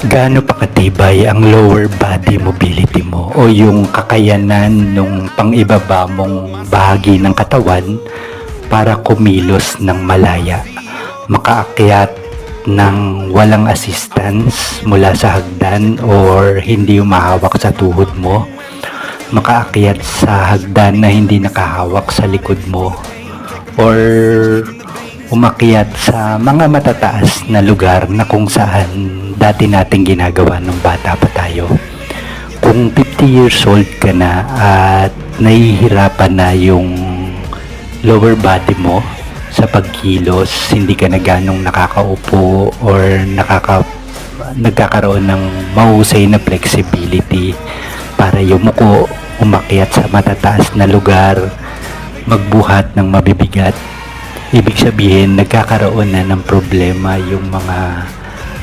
Gaano pa katibay ang lower body mobility mo o yung kakayanan nung pang-ibaba mong bahagi ng katawan para kumilos ng malaya, makaakyat ng walang assistance mula sa hagdan or hindi umahawak sa tuhod mo, makaakyat sa hagdan na hindi nakahawak sa likod mo, or umakyat sa mga matataas na lugar na kung saan dati nating ginagawa nung bata pa tayo. Kung 50 years old ka na at nahihirapan na yung lower body mo sa pagkilos, hindi ka na ganong nakakaupo or nagkakaroon ng mahusay na flexibility para yumuko, umakyat sa matataas na lugar, magbuhat ng mabibigat. Ibig sabihin, nagkakaroon na ng problema yung mga